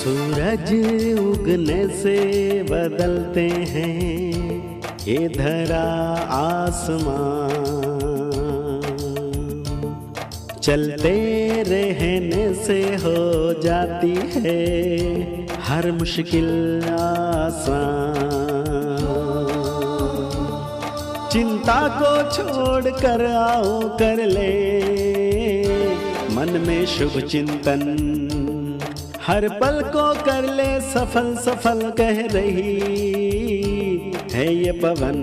सूरज उगने से बदलते हैं ये धरा आसमान, चलते रहने से हो जाती है हर मुश्किल आसान। चिंता को छोड़ कर आओ कर ले मन में शुभ चिंतन, हर पल को कर ले सफल सफल कह रही है ये पवन।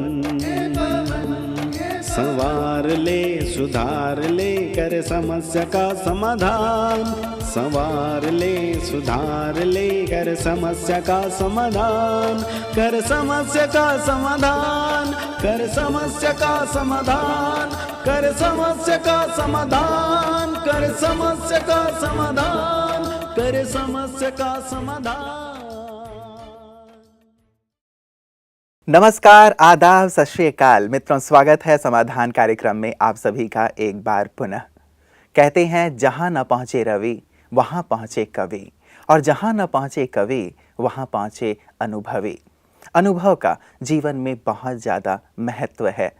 संवार ले सुधार ले कर समस्या का समाधान, संवार ले सुधार ले कर समस्या का समाधान, कर समस्या का समाधान, कर समस्या का समाधान, कर समस्या का समाधान, कर समस्या का समाधान, कर समस्या का समाधान। नमस्कार, आदाब, सत श्री अकाल मित्रों, स्वागत है समाधान कार्यक्रम में आप सभी का एक बार पुनः। कहते हैं जहां न पहुंचे रवि वहां पहुंचे कवि, और जहां न पहुंचे कवि वहां पहुंचे अनुभवी। अनुभव का जीवन में बहुत ज़्यादा महत्व है।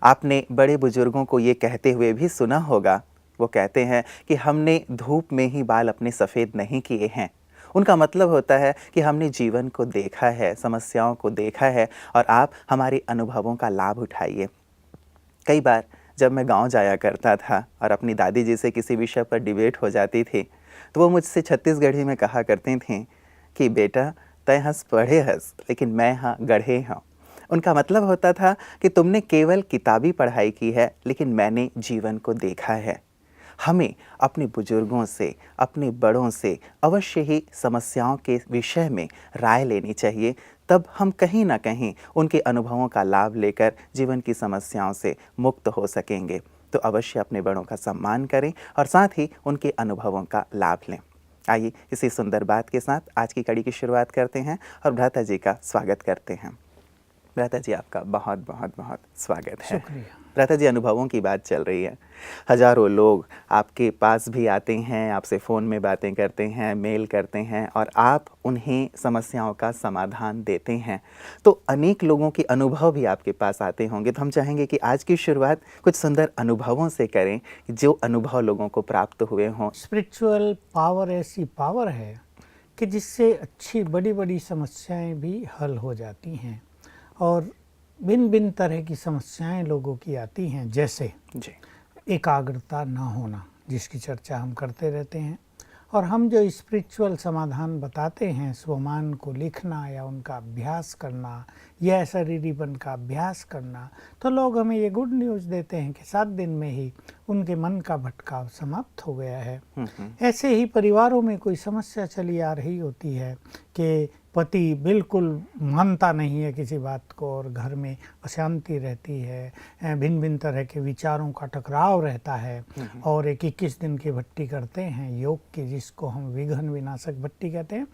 आपने बड़े बुजुर्गों को ये कहते हुए भी सुना होगा, वो कहते हैं कि हमने धूप में ही बाल अपने सफ़ेद नहीं किए हैं। उनका मतलब होता है कि हमने जीवन को देखा है, समस्याओं को देखा है, और आप हमारे अनुभवों का लाभ उठाइए। कई बार जब मैं गांव जाया करता था और अपनी दादी जी से किसी विषय पर डिबेट हो जाती थी, तो वो मुझसे छत्तीसगढ़ी में कहा करती थीं कि बेटा तय हंस पढ़े हंस, लेकिन मैं हाँ गढ़े हूँ। उनका मतलब होता था कि तुमने केवल किताबी पढ़ाई की है, लेकिन मैंने जीवन को देखा है। हमें अपने बुजुर्गों से, अपने बड़ों से अवश्य ही समस्याओं के विषय में राय लेनी चाहिए, तब हम कहीं ना कहीं उनके अनुभवों का लाभ लेकर जीवन की समस्याओं से मुक्त हो सकेंगे। तो अवश्य अपने बड़ों का सम्मान करें और साथ ही उनके अनुभवों का लाभ लें। आइए इसी सुंदर बात के साथ आज की कड़ी की शुरुआत करते हैं और भ्राता जी का स्वागत करते हैं। भ्राता जी, आपका बहुत बहुत बहुत स्वागत है। शुक्रिया। भ्राता जी, अनुभवों की बात चल रही है। हजारों लोग आपके पास भी आते हैं, आपसे फ़ोन में बातें करते हैं, मेल करते हैं, और आप उन्हें समस्याओं का समाधान देते हैं। तो अनेक लोगों के अनुभव भी आपके पास आते होंगे, तो हम चाहेंगे कि आज की शुरुआत कुछ सुंदर अनुभवों से करें, जो अनुभव लोगों को प्राप्त हुए हों। स्पिरिचुअल पावर ऐसी पावर है कि जिससे अच्छी बड़ी बड़ी समस्याएं भी हल हो जाती हैं, और भिन्न भिन्न तरह की समस्याएं लोगों की आती हैं, जैसे जी, एकाग्रता न होना, जिसकी चर्चा हम करते रहते हैं। और हम जो स्पिरिचुअल समाधान बताते हैं, स्वमान को लिखना या उनका अभ्यास करना या शरीरीपन का अभ्यास करना, तो लोग हमें ये गुड न्यूज़ देते हैं कि 7 दिन में ही उनके मन का भटकाव समाप्त हो गया है। ऐसे ही परिवारों में कोई समस्या चली आ रही होती है कि पति बिल्कुल मानता नहीं है किसी बात को, और घर में अशांति रहती है, भिन्न भिन्न तरह के विचारों का टकराव रहता है, और एक 21 दिन की भट्टी करते हैं योग की, जिसको हम विघ्न विनाशक भट्टी कहते हैं,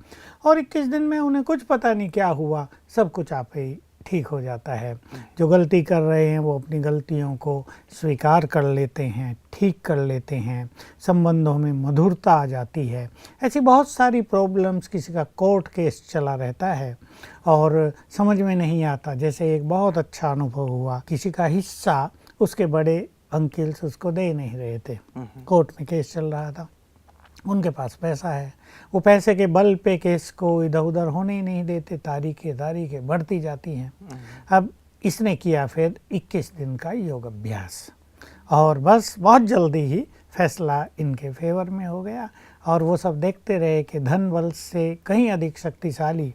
और 21 दिन में उन्हें कुछ पता नहीं क्या हुआ, सब कुछ आप ही ठीक हो जाता है। जो गलती कर रहे हैं वो अपनी गलतियों को स्वीकार कर लेते हैं, ठीक कर लेते हैं, संबंधों में मधुरता आ जाती है। ऐसी बहुत सारी प्रॉब्लम्स, किसी का कोर्ट केस चला रहता है और समझ में नहीं आता। जैसे एक बहुत अच्छा अनुभव हुआ, किसी का हिस्सा उसके बड़े अंकल्स उसको दे नहीं रहे थे, कोर्ट में केस चल रहा था, उनके पास पैसा है, वो पैसे के बल पे केस को इधर उधर होने ही नहीं देते, तारीखें बढ़ती जाती हैं। अब इसने किया फिर 21 दिन का योग अभ्यास, और बस बहुत जल्दी ही फैसला इनके फेवर में हो गया, और वो सब देखते रहे कि धन बल से कहीं अधिक शक्तिशाली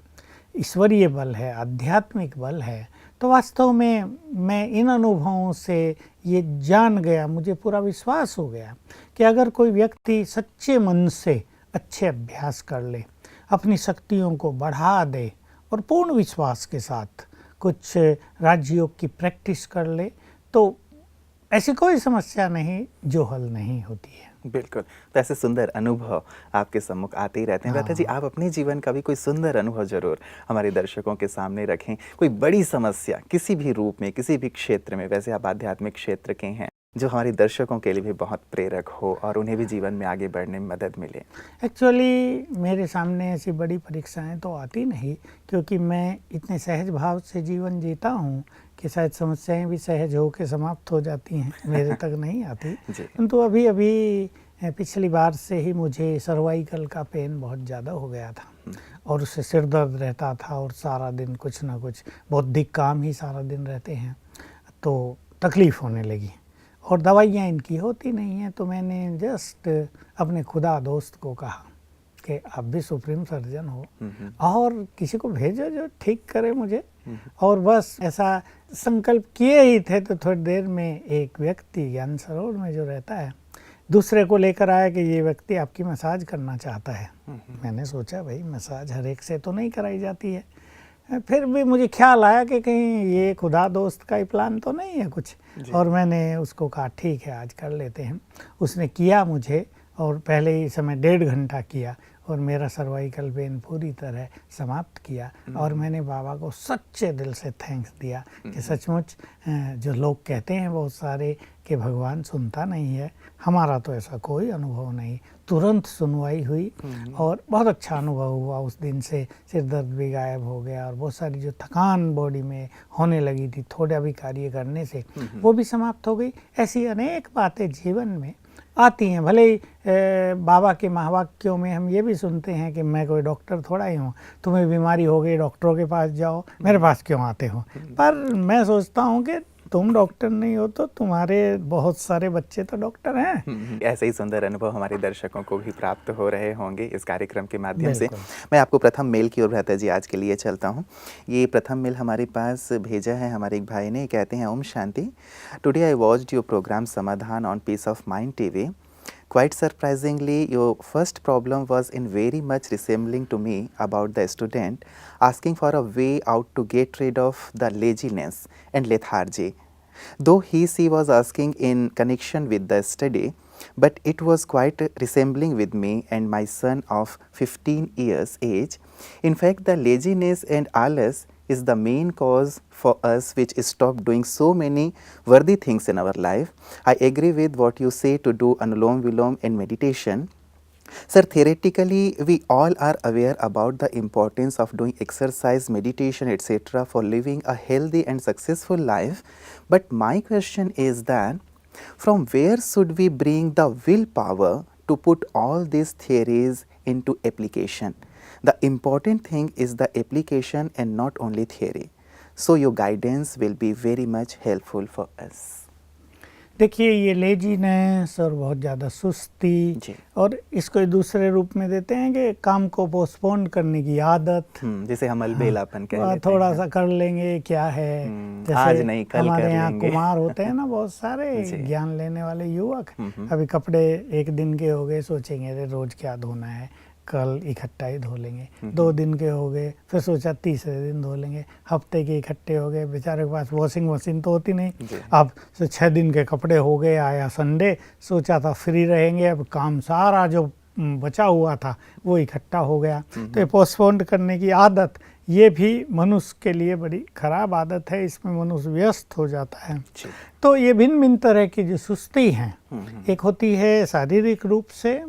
ईश्वरीय बल है, आध्यात्मिक बल है। तो वास्तव में मैं इन अनुभवों से ये जान गया, मुझे पूरा विश्वास हो गया कि अगर कोई व्यक्ति सच्चे मन से अच्छे अभ्यास कर ले, अपनी शक्तियों को बढ़ा दे और पूर्ण विश्वास के साथ कुछ राजयोग की प्रैक्टिस कर ले, तो ऐसी कोई समस्या नहीं जो हल नहीं होती है। बिल्कुल। तो ऐसे सुंदर अनुभव आपके सम्मुख आते ही रहते हैं। भ्राता जी, आप अपने जीवन का भी कोई सुंदर अनुभव जरूर हमारे दर्शकों के सामने रखें। कोई बड़ी समस्या किसी भी रूप में, किसी भी क्षेत्र में, वैसे आप आध्यात्मिक क्षेत्र के हैं, जो हमारे दर्शकों के लिए भी बहुत प्रेरक हो और उन्हें भी जीवन में आगे बढ़ने में मदद मिले? एक्चुअली मेरे सामने ऐसी बड़ी परीक्षाएं तो आती नहीं, क्योंकि मैं इतने सहज भाव से जीवन जीता हूँ कि शायद समस्याएं भी सहज हो के समाप्त हो जाती हैं, मेरे तक नहीं आती। परंतु अभी अभी पिछली बार से ही मुझे सर्वाइकल का पेन बहुत ज़्यादा हो गया था और उससे सिर दर्द रहता था और सारा दिन कुछ ना कुछ बौद्धिक काम ही सारा दिन रहते हैं, तो तकलीफ़ होने लगी और दवाइयाँ इनकी होती नहीं हैं। तो मैंने जस्ट अपने खुदा दोस्त को कहा कि आप भी सुप्रीम सर्जन हो और किसी को भेजो जो ठीक करे मुझे। और बस ऐसा संकल्प किए ही थे तो थोड़ी देर में एक व्यक्ति ज्ञान सरोवर में जो रहता है दूसरे को लेकर आया कि ये व्यक्ति आपकी मसाज करना चाहता है। मैंने सोचा भाई मसाज हर एक से तो नहीं कराई जाती है, फिर भी मुझे ख्याल आया कि कहीं ये खुदा दोस्त का ही प्लान तो नहीं है कुछ, और मैंने उसको कहा ठीक है आज कर लेते हैं। उसने किया मुझे और पहले ही समय 1.5 घंटा किया और मेरा सर्वाइकल पेन पूरी तरह समाप्त किया। और मैंने बाबा को सच्चे दिल से थैंक्स दिया कि सचमुच जो लोग कहते हैं बहुत सारे कि भगवान सुनता नहीं है, हमारा तो ऐसा कोई अनुभव नहीं, तुरंत सुनवाई हुई और बहुत अच्छा अनुभव हुआ। उस दिन से सिर दर्द भी गायब हो गया और बहुत सारी जो थकान बॉडी में होने लगी थी थोड़ा भी कार्य करने से वो भी समाप्त हो गई। ऐसी अनेक बातें जीवन में आती हैं। भले ही बाबा के महावाक्यों में हम ये भी सुनते हैं कि मैं कोई डॉक्टर थोड़ा ही हूँ, तुम्हें बीमारी हो गई डॉक्टरों के पास जाओ, मेरे पास क्यों आते हो। पर मैं सोचता हूँ कि तुम डॉक्टर नहीं हो तो तुम्हारे बहुत सारे बच्चे तो डॉक्टर हैं। ऐसे ही सुंदर अनुभव हमारे दर्शकों को भी प्राप्त हो रहे होंगे इस कार्यक्रम के माध्यम से। मैं आपको प्रथम मेल की ओर भ्राता जी आज के लिए चलता हूँ। ये प्रथम मेल हमारे पास भेजा है हमारे एक भाई ने, कहते हैं ओम शांति। Today I watched your programme Samadhan on peace of mind TV. Quite surprisingly, your first problem was in very much resembling to me about the student asking for a way out to get rid of the laziness and lethargy. Though she was asking in connection with the study, but it was quite resembling with me and my son of 15 years age. In fact, the laziness and alas is the main cause for us which stop doing so many worthy things in our life. I agree with what you say to do Anulom Vilom and meditation. Sir, theoretically we all are aware about the importance of doing exercise, meditation, etc. for living a healthy and successful life. But my question is that from where should we bring the willpower to put all these theories into application? The important thing is the application and not only theory. So your guidance will be very much helpful for us. देखिए ये laziness और बहुत ज़्यादा सुस्ती और इसको दूसरे रूप में देते हैं कि काम को पोस्टपोन करने की आदत, जैसे हम अलबेलापन कहते हैं, थोड़ा सा कर लेंगे क्या है। जैसे आज नहीं कल हमारे कर यहाँ लेंगे। कुमार होते हैं ना बहुत सारे ज्ञान लेने वाले युवक, अभी कपड़े एक दिन के हो गए सोचेंगे अरे रोज क्या धोना है, कल इकट्ठा ही धो लेंगे। 2 दिन के हो गए फिर सोचा तीसरे दिन धो लेंगे, हफ्ते के इकट्ठे हो गए, बेचारे के पास वॉशिंग मशीन तो होती नहीं। अब 6 दिन के कपड़े हो गए, आया संडे, सोचा था फ्री रहेंगे, अब काम सारा जो बचा हुआ था वो इकट्ठा हो गया। तो ये पोस्टपोन करने की आदत ये भी मनुष्य के लिए बड़ी खराब आदत है, इसमें मनुष्य व्यस्त हो जाता है। तो ये भिन्न भिन्न तरह की जो सुस्ती हैं, एक होती है शारीरिक रूप से,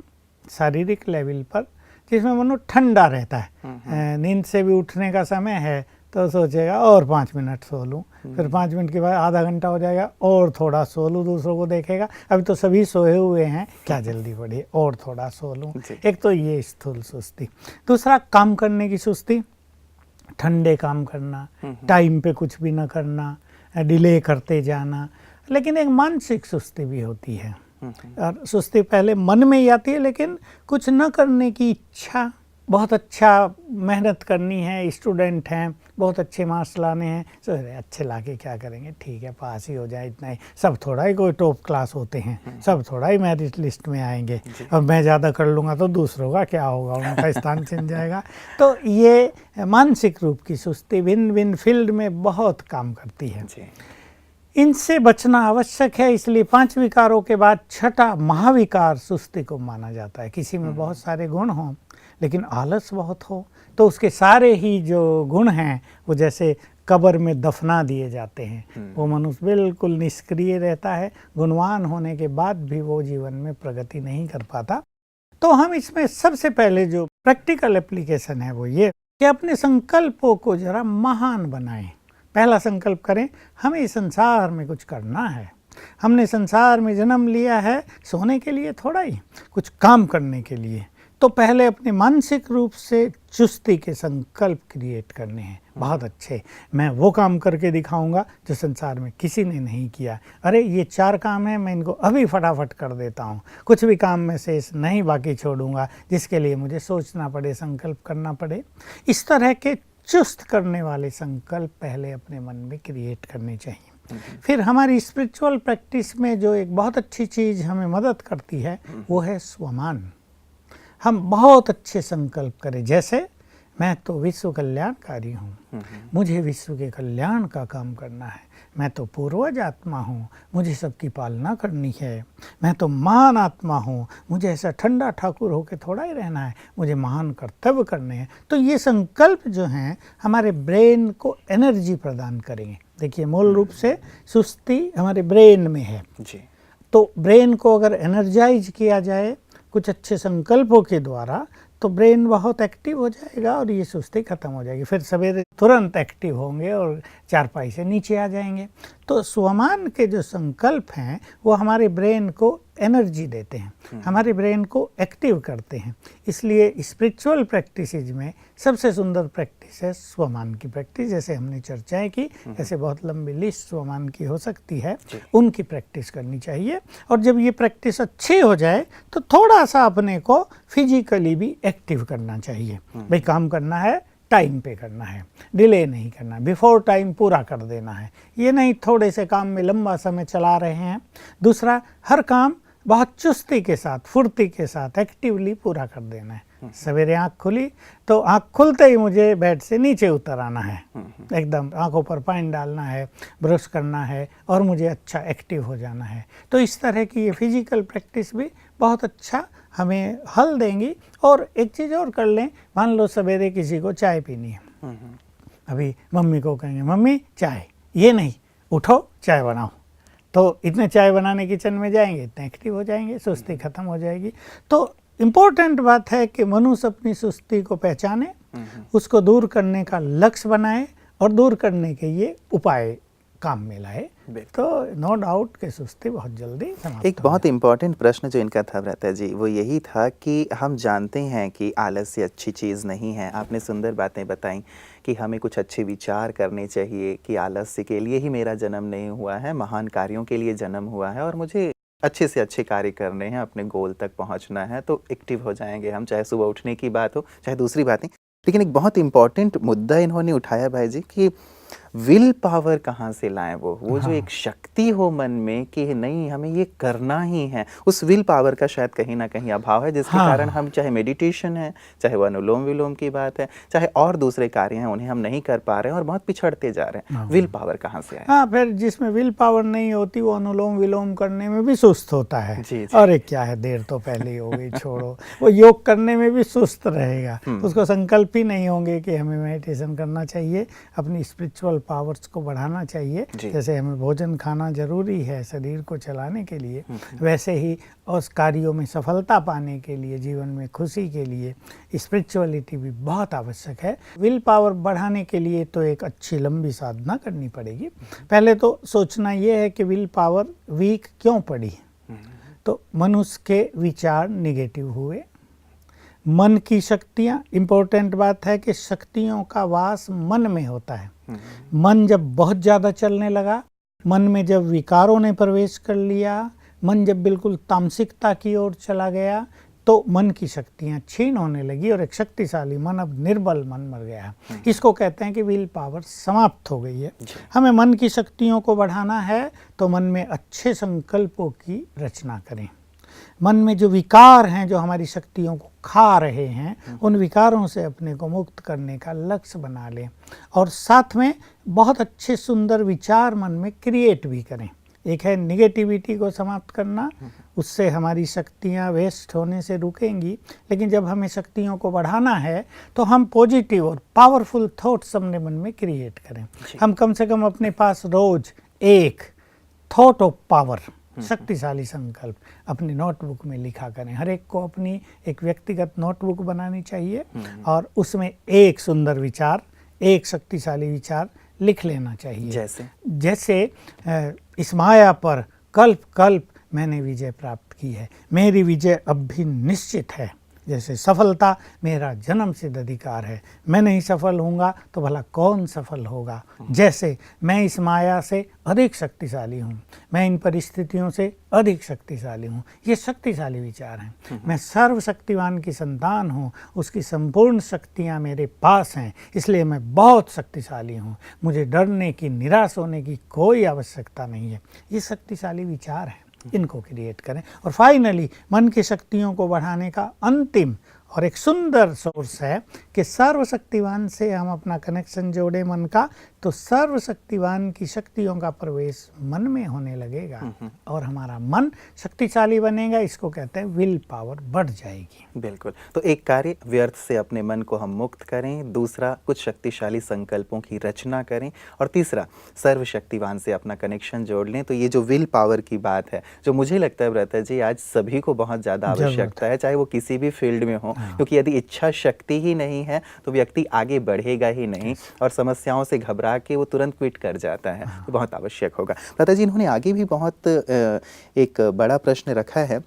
शारीरिक लेवल पर, जिसमें मनुष्य ठंडा रहता है। नींद से भी उठने का समय है तो सोचेगा और 5 मिनट सो लूँ, फिर 5 मिनट के बाद आधा घंटा हो जाएगा और थोड़ा सो लूँ, दूसरों को देखेगा अभी तो सभी सोए हुए हैं क्या जल्दी पड़ी और थोड़ा सो लूँ। एक तो ये स्थूल सुस्ती। दूसरा काम करने की सुस्ती, ठंडे काम करना, टाइम पे कुछ भी ना करना, डिले करते जाना। लेकिन एक मानसिक सुस्ती भी होती है और सुस्ती पहले मन में ही आती है, लेकिन कुछ न करने की इच्छा, बहुत अच्छा मेहनत करनी है, स्टूडेंट हैं, बहुत अच्छे मार्क्स लाने हैं, सोच रहे अच्छे लाके क्या करेंगे, ठीक है पास ही हो जाए इतना ही, सब थोड़ा ही कोई टॉप क्लास होते हैं, सब थोड़ा ही मेरिट लिस्ट में आएंगे, अब मैं ज़्यादा कर लूँगा तो दूसरों का क्या होगा, उनका स्थान छिन जाएगा। तो ये मानसिक रूप की सुस्ती भिन्न भिन्न फील्ड में बहुत काम करती है। इनसे बचना आवश्यक है, इसलिए 5 विकारों के बाद छठा महाविकार सुस्ती को माना जाता है। किसी में बहुत सारे गुण हों लेकिन आलस बहुत हो तो उसके सारे ही जो गुण हैं वो जैसे कब्र में दफना दिए जाते हैं। वो मनुष्य बिल्कुल निष्क्रिय रहता है, गुणवान होने के बाद भी वो जीवन में प्रगति नहीं कर पाता। तो हम इसमें सबसे पहले जो प्रैक्टिकल एप्लीकेशन है वो ये कि अपने संकल्पों को जरा महान बनाएं। पहला संकल्प करें, हमें इस संसार में कुछ करना है। हमने संसार में जन्म लिया है सोने के लिए थोड़ा ही, कुछ काम करने के लिए। तो पहले अपने मानसिक रूप से चुस्ती के संकल्प क्रिएट करने हैं। बहुत अच्छे, मैं वो काम करके दिखाऊंगा जो संसार में किसी ने नहीं किया। अरे ये 4 काम है, मैं इनको अभी फटाफट कर देता हूँ, कुछ भी काम में शेष नहीं बाकी छोड़ूंगा जिसके लिए मुझे सोचना पड़े, संकल्प करना पड़े। इस तरह के चुस्त करने वाले संकल्प पहले अपने मन में क्रिएट करने चाहिए। फिर हमारी स्पिरिचुअल प्रैक्टिस में जो एक बहुत अच्छी चीज़ हमें मदद करती है वो है स्वमान। हम बहुत अच्छे संकल्प करें, जैसे मैं तो विश्व कल्याणकारी हूँ, मुझे विश्व के कल्याण का काम करना है। मैं तो पूर्वज आत्मा हूँ, मुझे सबकी पालना करनी है। मैं तो महान आत्मा हूँ, मुझे ऐसा ठंडा ठाकुर होकर थोड़ा ही रहना है, मुझे महान कर्तव्य करने हैं। तो ये संकल्प जो हैं हमारे ब्रेन को एनर्जी प्रदान करेंगे। देखिए, मूल रूप से सुस्ती हमारे ब्रेन में है जी। तो ब्रेन को अगर एनर्जाइज किया जाए कुछ अच्छे संकल्पों के द्वारा तो ब्रेन बहुत एक्टिव हो जाएगा और ये सुस्ती खत्म हो जाएगी। फिर सवेरे तुरंत एक्टिव होंगे और चारपाई से नीचे आ जाएंगे। तो स्वमान के जो संकल्प हैं वो हमारे ब्रेन को एनर्जी देते हैं, हमारे ब्रेन को एक्टिव करते हैं। इसलिए स्पिरिचुअल प्रैक्टिसेज में सबसे सुंदर प्रैक्टिस है स्वमान की प्रैक्टिस। जैसे हमने चर्चाएं की, ऐसे बहुत लंबी लिस्ट स्वमान की हो सकती है, उनकी प्रैक्टिस करनी चाहिए। और जब ये प्रैक्टिस अच्छी हो जाए तो थोड़ा सा अपने को फिजिकली भी एक्टिव करना चाहिए। भाई काम करना है, टाइम पे करना है, डिले नहीं करना, बिफोर टाइम पूरा कर देना है। ये नहीं थोड़े से काम में लंबा समय चला रहे हैं। दूसरा, हर काम बहुत चुस्ती के साथ, फुर्ती के साथ एक्टिवली पूरा कर देना है। सवेरे आँख खुली तो आँख खुलते ही मुझे बेड से नीचे उतर आना है, एकदम आँखों पर पानी डालना है, ब्रश करना है और मुझे अच्छा एक्टिव हो जाना है। तो इस तरह की ये फिजिकल प्रैक्टिस भी बहुत अच्छा हमें हल देंगी। और एक चीज़ और कर लें, मान लो सवेरे किसी को चाय पीनी है, अभी मम्मी को कहेंगे मम्मी चाय, ये नहीं, उठो चाय बनाओ। तो इतने चाय बनाने किचन में जाएंगे, इतने एक्टिव हो जाएंगे, सुस्ती खत्म हो जाएगी। तो इम्पोर्टेंट बात है कि मनुष्य अपनी सुस्ती को पहचाने, उसको दूर करने का लक्ष्य बनाए और दूर करने के ये उपाय काम में लाए। तो नो डाउट कि सुस्ती बहुत जल्दी समाप्त। एक बहुत इम्पॉर्टेंट प्रश्न जो इनका था भ्राता जी, वो यही था कि हम जानते हैं कि आलस्य अच्छी चीज़ नहीं है। आपने सुंदर बातें बताई कि हमें कुछ अच्छे विचार करने चाहिए कि आलस्य के लिए ही मेरा जन्म नहीं हुआ है, महान कार्यों के लिए जन्म हुआ है और मुझे अच्छे से अच्छे कार्य करने हैं, अपने गोल तक पहुंचना है। तो एक्टिव हो जाएंगे हम, चाहे सुबह उठने की बात हो, चाहे दूसरी बातें। लेकिन एक बहुत इम्पॉर्टेंट मुद्दा इन्होंने उठाया भाई जी कि विल पावर कहाँ से लाएं, वो जो एक शक्ति हो मन में कि नहीं हमें ये करना ही है, उस विल पावर का शायद कहीं ना कहीं अभाव है, जिसके कारण हम चाहे मेडिटेशन है, चाहे वो अनुलोम विलोम की बात है, चाहे और दूसरे कार्य हैं, उन्हें हम नहीं कर पा रहे हैं और बहुत पिछड़ते जा रहे हैं। विल पावर कहाँ से आए? हाँ, फिर जिसमें विल पावर नहीं होती वो अनुलोम विलोम करने में भी सुस्त होता है। अरे क्या है, देर तो पहले ही हो गई, छोड़ो। वो योग करने में भी सुस्त रहेगा, उसको संकल्प ही नहीं होंगे कि हमें मेडिटेशन करना चाहिए, अपनी स्पिरिचुअल पावर्स को बढ़ाना चाहिए। जैसे हमें भोजन खाना जरूरी है शरीर को चलाने के लिए, वैसे ही उस कार्यों में सफलता पाने के लिए, जीवन में खुशी के लिए स्पिरिचुअलिटी भी बहुत आवश्यक है। विल पावर बढ़ाने के लिए तो एक अच्छी लंबी साधना करनी पड़ेगी। पहले तो सोचना ये है कि विल पावर वीक क्यों पड़ी। तो मनुष्य के विचार निगेटिव हुए, मन की शक्तियाँ, इम्पोर्टेंट बात है कि शक्तियों का वास मन में होता है। मन जब बहुत ज़्यादा चलने लगा, मन में जब विकारों ने प्रवेश कर लिया, मन जब बिल्कुल तामसिकता की ओर चला गया, तो मन की शक्तियाँ क्षीण होने लगी और एक शक्तिशाली मन अब निर्बल मन मर गया। इसको कहते हैं कि विल पावर समाप्त हो गई है। हमें मन की शक्तियों को बढ़ाना है तो मन में अच्छे संकल्पों की रचना करें। मन में जो विकार हैं, जो हमारी शक्तियों को खा रहे हैं, उन विकारों से अपने को मुक्त करने का लक्ष्य बना लें और साथ में बहुत अच्छे सुंदर विचार मन में क्रिएट भी करें। एक है निगेटिविटी को समाप्त करना, उससे हमारी शक्तियाँ वेस्ट होने से रुकेंगी। लेकिन जब हमें शक्तियों को बढ़ाना है तो हम पॉजिटिव और पावरफुल थॉट्स अपने मन में क्रिएट करें। हम कम से कम अपने पास रोज एक थॉट ऑफ पावर, शक्तिशाली संकल्प अपनी नोटबुक में लिखा करें। हर एक को अपनी एक व्यक्तिगत नोटबुक बनानी चाहिए और उसमें एक सुंदर विचार, एक शक्तिशाली विचार लिख लेना चाहिए। जैसे इस माया पर कल्प कल्प मैंने विजय प्राप्त की है, मेरी विजय अब भी निश्चित है। जैसे सफलता मेरा जन्म सिद्ध अधिकार है, मैं नहीं सफल होऊंगा तो भला कौन सफल होगा। जैसे मैं इस माया से अधिक शक्तिशाली हूँ, मैं इन परिस्थितियों से अधिक शक्तिशाली हूँ। ये शक्तिशाली विचार हैं। मैं सर्वशक्तिवान की संतान हूँ, उसकी संपूर्ण शक्तियाँ मेरे पास हैं, इसलिए मैं बहुत शक्तिशाली हूँ। मुझे डरने की, निराश होने की कोई आवश्यकता नहीं है। ये शक्तिशाली विचार हैं, इनको क्रिएट करें। और फाइनली मन की शक्तियों को बढ़ाने का अंतिम और एक सुंदर सोर्स है कि सर्वशक्तिवान से हम अपना कनेक्शन जोड़े मन का, तो सर्वशक्तिवान की शक्तियों का प्रवेश मन में होने लगेगा और हमारा मन शक्तिशाली बनेगा। इसको कहते हैं विल पावर बढ़ जाएगी। बिल्कुल। तो एक कार्य व्यर्थ से अपने मन को हम मुक्त करें, दूसरा कुछ शक्तिशाली संकल्पों की रचना करें, और तीसरा सर्वशक्तिवान से अपना कनेक्शन जोड़ लें। तो ये जो विल पावर की बात है, जो मुझे लगता है ब्रता जी आज सभी को बहुत ज़्यादा आवश्यकता है, चाहे वो किसी भी फील्ड में हो, क्योंकि यदि इच्छा शक्ति ही नहीं है तो व्यक्ति आगे बढ़ेगा ही नहीं और समस्याओं से घबरा के वो तुरंत क्विट कर जाता है। तो बहुत आवश्यक होगा। ब्रता जी इन्होंने आगे भी बहुत एक बड़ा प्रश्न रखा है।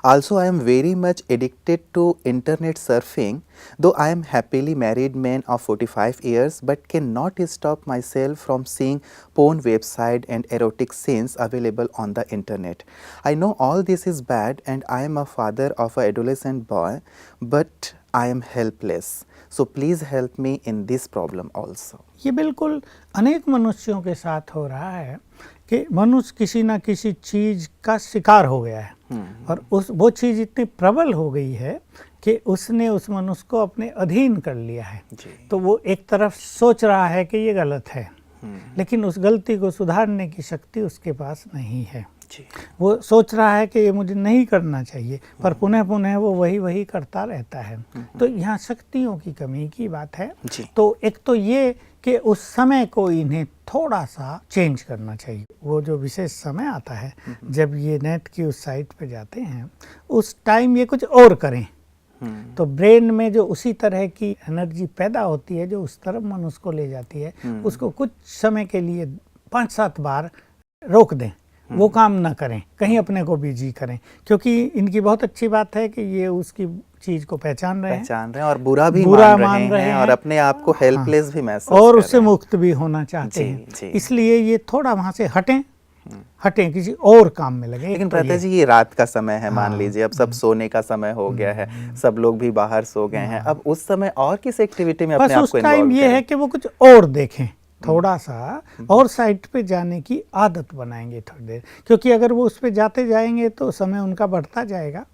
Also, I am very much addicted to internet surfing, though I am happily married man of 45 years, but cannot stop myself from seeing porn website and erotic scenes available on the internet. I know all this is bad and I am a father of an adolescent boy, but I am helpless. So please help me in this problem also. ये बिल्कुल अनेक मनुष्यों के साथ हो रहा है कि मनुष्य किसी न किसी चीज़ का शिकार हो गया है और वो चीज़ इतनी प्रबल हो गई है कि उसने उस मनुष्य को अपने अधीन कर लिया है। तो वो एक तरफ सोच रहा है कि ये गलत है, लेकिन उस गलती को सुधारने की शक्ति उसके पास नहीं है। वो सोच रहा है कि ये मुझे नहीं करना चाहिए, पर पुनः पुनः वो वही करता रहता है। तो यहाँ शक्तियों की कमी की बात है। तो एक तो ये कि उस समय को इन्हें थोड़ा सा चेंज करना चाहिए। वो जो विशेष समय आता है जब ये नेट की उस साइट पे जाते हैं, उस टाइम ये कुछ और करें, तो ब्रेन में जो उसी तरह की एनर्जी पैदा होती है जो उस तरफ मनुष्य को ले जाती है, उसको कुछ समय के लिए 5-7 बार रोक दें, वो काम ना करें, कहीं अपने को बिजी करें। क्योंकि इनकी बहुत अच्छी बात है कि ये उसकी चीज को पहचान रहे हैं और बुरा मान रहे हैं और अपने आप को हेल्पलेस भी महसूस और उससे मुक्त भी होना चाहते हैं। इसलिए ये थोड़ा वहां से हटें किसी और काम में लगे। लेकिन ब्रता जी ये रात का समय है, मान लीजिए अब सब सोने का समय हो गया है, सब लोग भी बाहर सो गए हैं, अब उस समय और किस एक्टिविटी में अपने आप को इन्वॉल्व करें? ये है कि वो कुछ और देखें, थोड़ा सा और साइट पे जाने की आदत बनाएंगे थोड़ी देर, क्योंकि अगर वो उस पे जाते जाएंगे तो समय उनका बढ़ता जाएगा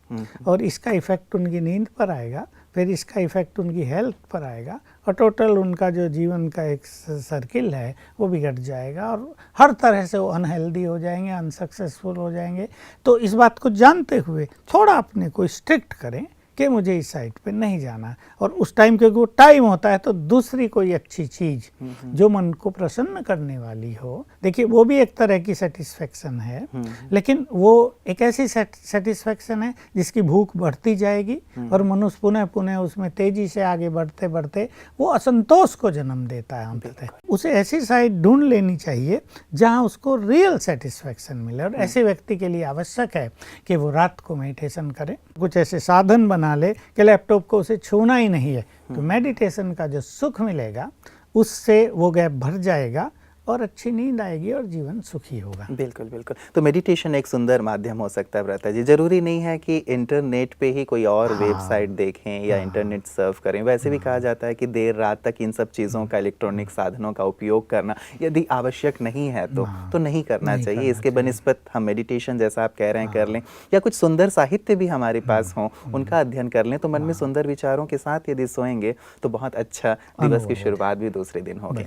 और इसका इफेक्ट उनकी नींद पर आएगा, फिर इसका इफेक्ट उनकी हेल्थ पर आएगा और टोटल उनका जो जीवन का एक सर्किल है वो बिगड़ जाएगा और हर तरह से वो अनहेल्दी हो जाएंगे, अनसक्सेसफुल हो जाएंगे। तो इस बात को जानते हुए थोड़ा अपने को स्ट्रिक्ट करें कि मुझे इस साइट पे नहीं जाना, और उस टाइम क्योंकि वो टाइम होता है तो दूसरी कोई अच्छी चीज जो मन को प्रसन्न करने वाली हो, देखिए वो भी एक तरह की सेटिस्फेक्शन है, लेकिन वो एक ऐसी सेटिस्फेक्शन है जिसकी भूख बढ़ती जाएगी और मनुष्य पुनः पुनः उसमें तेजी से आगे बढ़ते बढ़ते वो असंतोष को जन्म देता है। हम कहते हैं उसे ऐसी साइट ढूंढ लेनी चाहिए जहाँ उसको रियल सेटिस्फेक्शन मिले, और ऐसे व्यक्ति के लिए आवश्यक है कि वो रात को मेडिटेशन करे, कुछ ऐसे साधन बना ले कि लैपटॉप को उसे छूना ही नहीं है, तो मेडिटेशन का जो सुख मिलेगा उससे वो गैप भर जाएगा और अच्छी नींद आएगी और जीवन सुखी होगा। बिल्कुल बिल्कुल। तो मेडिटेशन एक सुंदर माध्यम हो सकता है ब्रता जी, जरूरी नहीं है कि इंटरनेट पे ही कोई और वेबसाइट देखें या इंटरनेट सर्फ करें। वैसे भी कहा जाता है कि देर रात तक इन सब चीज़ों का, इलेक्ट्रॉनिक साधनों का उपयोग करना यदि आवश्यक नहीं है तो नहीं करना चाहिए। इसके बनिस्बत हम मेडिटेशन जैसा आप कह रहे हैं कर लें, या कुछ सुंदर साहित्य भी हमारे पास हों उनका अध्ययन कर लें, तो मन में सुंदर विचारों के साथ यदि सोएंगे तो बहुत अच्छा दिवस की शुरुआत भी दूसरे दिन होगी।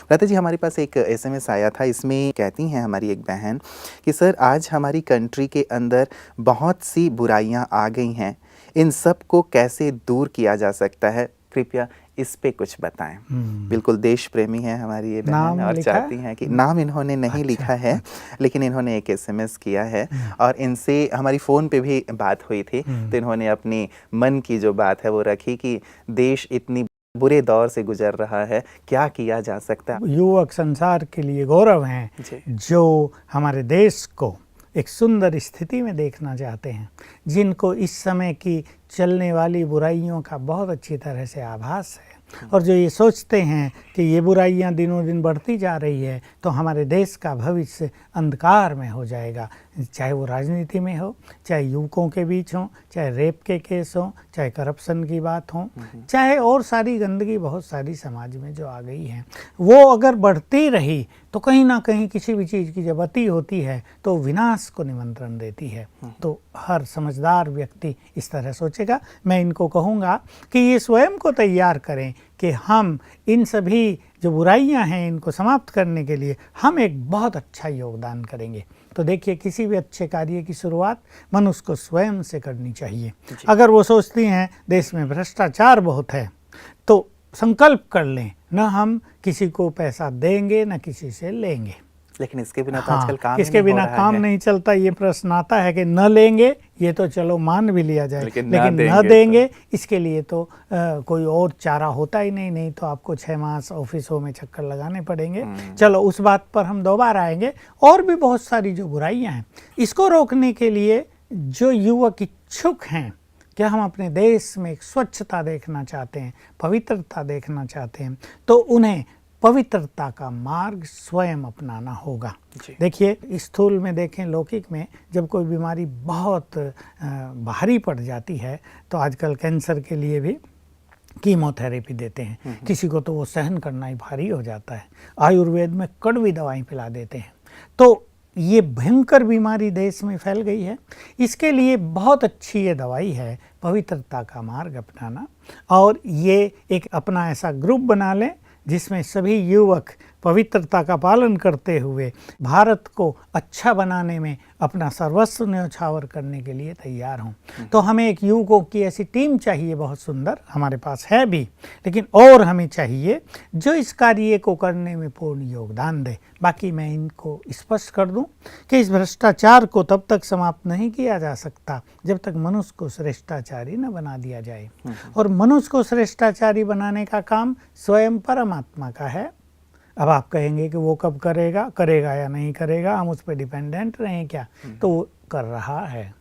ब्रता जी हमारे पास एक एसएमएस आया था, इसमें कहती हैं हमारी एक बहन कि सर आज हमारी कंट्री के अंदर बहुत सी बुराइयां आ गई हैं, इन सब को कैसे दूर किया जा सकता है, कृपया इस पे कुछ बताएं। बिल्कुल देश प्रेमी है हमारी ये बहन और चाहती हैं कि नाम इन्होंने नहीं लिखा है, लेकिन इन्होंने एक एसएमएस किया है और इनसे हमारी फ़ोन पे भी बात हुई थी, तो इन्होंने अपनी मन की जो बात है वो रखी कि देश इतनी बुरे दौर से गुजर रहा है, क्या किया जा सकता है। युवक संसार के लिए गौरव हैं जो हमारे देश को एक सुंदर स्थिति में देखना चाहते हैं, जिनको इस समय की चलने वाली बुराइयों का बहुत अच्छी तरह से आभास है और जो ये सोचते हैं कि ये बुराइयां दिनों दिन बढ़ती जा रही है तो हमारे देश का भविष्य अंधकार में हो जाएगा, चाहे वो राजनीति में हो, चाहे युवकों के बीच हो, चाहे रेप के केस हो, चाहे करप्शन की बात हो, चाहे और सारी गंदगी बहुत सारी समाज में जो आ गई है, वो अगर बढ़ती रही तो कहीं ना कहीं किसी भी चीज़ की जब अति होती है तो विनाश को निमंत्रण देती है। तो हर समझदार व्यक्ति इस तरह सोचेगा। मैं इनको कहूँगा कि ये स्वयं को तैयार करें कि हम इन सभी जो बुराइयां हैं इनको समाप्त करने के लिए हम एक बहुत अच्छा योगदान करेंगे। तो देखिए, किसी भी अच्छे कार्य की शुरुआत मनुष्य को स्वयं से करनी चाहिए। अगर वो सोचती हैं देश में भ्रष्टाचार बहुत है तो संकल्प कर लें, न हम किसी को पैसा देंगे न किसी से लेंगे। लेकिन इसके बिना तो आजकल काम इसके बिना काम नहीं चलता। ये प्रश्न आता है कि न लेंगे, ये तो चलो मान भी लिया जाए, लेकिन न देंगे इसके लिए तो कोई और चारा होता ही नहीं तो आपको 6 मास ऑफिसों में चक्कर लगाने पड़ेंगे। चलो उस बात पर हम दोबारा आएंगे। और भी बहुत सारी जो बुराइयां हैं, इसको रोकने के लिए जो युवक इच्छुक हैं कि हम अपने देश में एक स्वच्छता देखना चाहते हैं, पवित्रता देखना चाहते हैं, तो उन्हें पवित्रता का मार्ग स्वयं अपनाना होगा। देखिए, स्थूल में देखें, लौकिक में जब कोई बीमारी बहुत भारी पड़ जाती है तो आजकल कैंसर के लिए भी कीमोथेरेपी देते हैं, किसी को तो वो सहन करना ही भारी हो जाता है। आयुर्वेद में कड़वी दवाएं पिला देते हैं। तो ये भयंकर बीमारी देश में फैल गई है। इसके लिए बहुत अच्छी ये दवाई है पवित्रता का मार्ग अपनाना। और ये एक अपना ऐसा ग्रुप बना लें जिसमें सभी युवक पवित्रता का पालन करते हुए भारत को अच्छा बनाने में अपना सर्वस्व न्यौछावर करने के लिए तैयार हों। तो हमें एक युवकों की ऐसी टीम चाहिए, बहुत सुंदर, हमारे पास है भी, लेकिन और हमें चाहिए जो इस कार्य को करने में पूर्ण योगदान दे। बाकी मैं इनको स्पष्ट कर दूं कि इस भ्रष्टाचार को तब तक समाप्त नहीं किया जा सकता जब तक मनुष्य को श्रेष्ठाचारी न बना दिया जाए। और मनुष्य को श्रेष्ठाचारी बनाने का काम स्वयं परमात्मा का है। अब आप कहेंगे कि वो कब करेगा या नहीं करेगा, हम उस पर डिपेंडेंट रहें क्या? तो वो कर रहा है।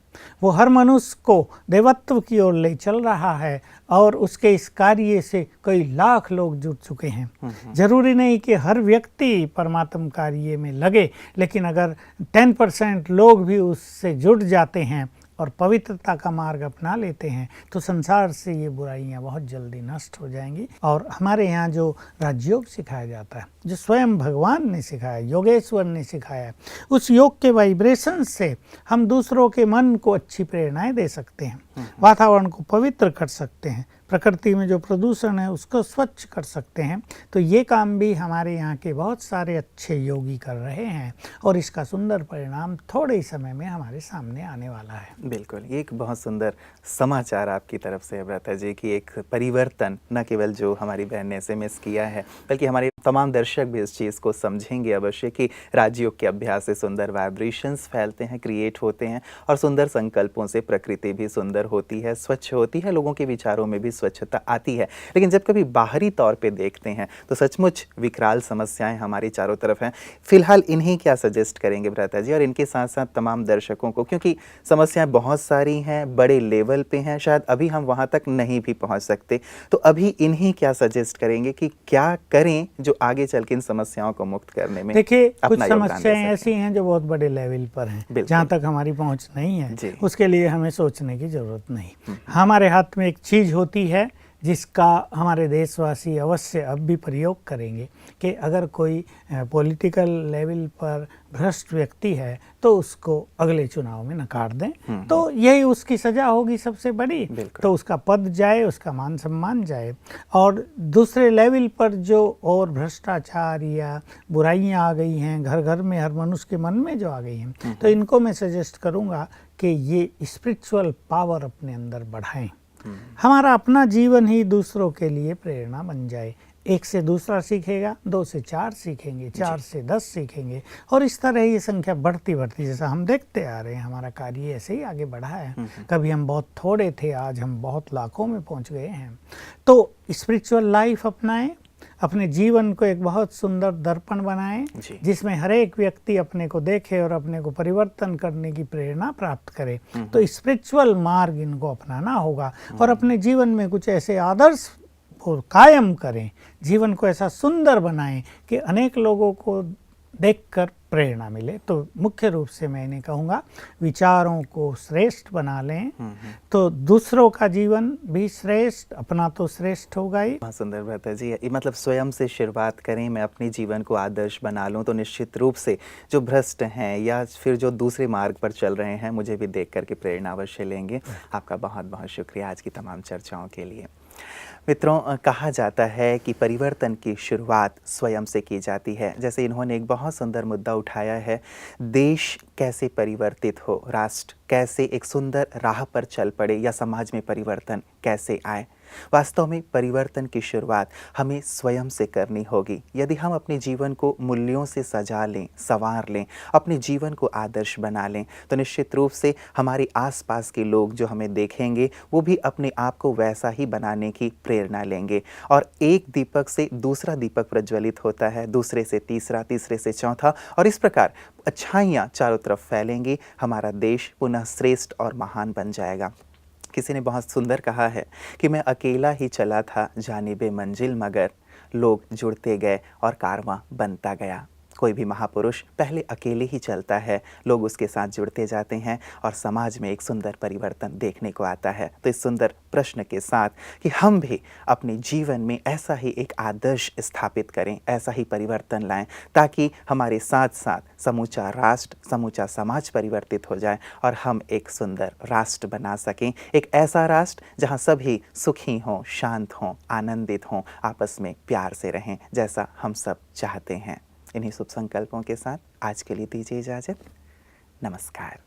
वो हर मनुष्य को देवत्व की ओर ले चल रहा है और उसके इस कार्य से कई लाख लोग जुड़ चुके हैं। जरूरी नहीं कि हर व्यक्ति परमात्म कार्य में लगे, लेकिन अगर 10% लोग भी उससे जुड़ जाते हैं और पवित्रता का मार्ग अपना लेते हैं तो संसार से ये बुराइयां बहुत जल्दी नष्ट हो जाएंगी। और हमारे यहाँ जो राजयोग सिखाया जाता है, जो स्वयं भगवान ने सिखाया, योगेश्वर ने सिखाया है, उस योग के वाइब्रेशन से हम दूसरों के मन को अच्छी प्रेरणाएं दे सकते हैं, वातावरण को पवित्र कर सकते हैं, प्रकृति में जो प्रदूषण है उसको स्वच्छ कर सकते हैं। तो ये काम भी हमारे यहाँ के बहुत सारे अच्छे योगी कर रहे हैं और इसका सुंदर परिणाम थोड़े ही समय में हमारे सामने आने वाला है। बिल्कुल, ये एक बहुत सुंदर समाचार आपकी तरफ से व्रता जी की एक परिवर्तन, न केवल जो हमारी बहन ने एसएमएस किया है बल्कि हमारे तमाम दर्शक भी इस चीज़ को समझेंगे अवश्य कि राजयोग के अभ्यास से सुंदर वाइब्रेशंस फैलते हैं, क्रिएट होते हैं और सुंदर संकल्पों से प्रकृति भी सुंदर होती है, स्वच्छ होती है, लोगों के विचारों में भी स्वच्छता आती है। लेकिन जब कभी बाहरी तौर पे देखते हैं तो सचमुच विकराल समस्याएं हमारे चारों तरफ हैं। फिलहाल इन्हें क्या सजेस्ट करेंगे भ्राता जी, और इनके साथ साथ तमाम दर्शकों को, क्योंकि समस्याएं बहुत सारी हैं, बड़े लेवल पे हैं, शायद अभी हम वहाँ तक नहीं भी पहुँच सकते, तो अभी इन्हें क्या सजेस्ट करेंगे कि क्या करें जो आगे चल के इन समस्याओं को मुक्त करने में? देखिए, कुछ समस्याएं ऐसी हैं जो बहुत बड़े लेवल पर हैं, जहाँ तक हमारी पहुँच नहीं है, उसके लिए हमें सोचने की जरूरत नहीं। हमारे हाथ में एक चीज़ होती है जिसका हमारे देशवासी अवश्य अब भी प्रयोग करेंगे कि अगर कोई पॉलिटिकल लेवल पर भ्रष्ट व्यक्ति है तो उसको अगले चुनाव में नकार दें, तो यही उसकी सजा होगी सबसे बड़ी। तो उसका पद जाए, उसका मान सम्मान जाए। और दूसरे लेवल पर जो और भ्रष्टाचार या बुराइयां आ गई हैं घर घर में, हर मनुष्य के मन में जो आ गई हैं, तो इनको मैं सजेस्ट करूंगा कि ये स्पिरिचुअल पावर अपने अंदर बढ़ाएं। हमारा अपना जीवन ही दूसरों के लिए प्रेरणा बन जाए। एक से दूसरा सीखेगा, 2 से 4 सीखेंगे, 4 से 10 सीखेंगे, और इस तरह ये संख्या बढ़ती बढ़ती, जैसा हम देखते आ रहे हैं हमारा कार्य ऐसे ही आगे बढ़ा है। कभी हम बहुत थोड़े थे, आज हम बहुत लाखों में पहुंच गए हैं। तो स्पिरिचुअल लाइफ अपनाएं, अपने जीवन को एक बहुत सुंदर दर्पण बनाएं जिसमें हर एक व्यक्ति अपने को देखे और अपने को परिवर्तन करने की प्रेरणा प्राप्त करे। तो स्पिरिचुअल मार्ग इनको अपनाना होगा और अपने जीवन में कुछ ऐसे आदर्श को कायम करें, जीवन को ऐसा सुंदर बनाएं कि अनेक लोगों को देखकर प्रेरणा मिले। तो मुख्य रूप से मैं इन्हें कहूँगा, विचारों को श्रेष्ठ बना लें तो दूसरों का जीवन भी श्रेष्ठ, अपना तो श्रेष्ठ होगा ही। बहुत सुंदर भ्राता जी, ये मतलब स्वयं से शुरुआत करें, मैं अपने जीवन को आदर्श बना लूं तो निश्चित रूप से जो भ्रष्ट हैं या फिर जो दूसरे मार्ग पर चल रहे हैं मुझे भी देख करके प्रेरणा अवश्य लेंगे। आपका बहुत बहुत शुक्रिया आज की तमाम चर्चाओं के लिए। मित्रों, कहा जाता है कि परिवर्तन की शुरुआत स्वयं से की जाती है। जैसे इन्होंने एक बहुत सुंदर मुद्दा उठाया है, देश कैसे परिवर्तित हो, राष्ट्र कैसे एक सुंदर राह पर चल पड़े या समाज में परिवर्तन कैसे आए। वास्तव में परिवर्तन की शुरुआत हमें स्वयं से करनी होगी। यदि हम अपने जीवन को मूल्यों से सजा लें, संवार लें, अपने जीवन को आदर्श बना लें, तो निश्चित रूप से हमारे आसपास के लोग जो हमें देखेंगे वो भी अपने आप को वैसा ही बनाने की प्रेरणा लेंगे। और एक दीपक से दूसरा दीपक प्रज्वलित होता है, दूसरे से तीसरा, तीसरे से चौथा, और इस प्रकार अच्छाइयाँ चारों तरफ फैलेंगी। हमारा देश पुनः श्रेष्ठ और महान बन जाएगा। किसी ने बहुत सुंदर कहा है कि मैं अकेला ही चला था जानिबे मंजिल, मगर लोग जुड़ते गए और कारवां बनता गया। कोई भी महापुरुष पहले अकेले ही चलता है, लोग उसके साथ जुड़ते जाते हैं और समाज में एक सुंदर परिवर्तन देखने को आता है। तो इस सुंदर प्रश्न के साथ कि हम भी अपने जीवन में ऐसा ही एक आदर्श स्थापित करें, ऐसा ही परिवर्तन लाएं, ताकि हमारे साथ साथ समूचा राष्ट्र, समूचा समाज परिवर्तित हो जाए और हम एक सुंदर राष्ट्र बना सकें। एक ऐसा राष्ट्र जहां सभी सुखी हों, शांत हों, आनंदित हों, आपस में प्यार से रहें, जैसा हम सब चाहते हैं। इन्हीं शुभ संकल्पों के साथ आज के लिए दीजिए इजाज़त। नमस्कार।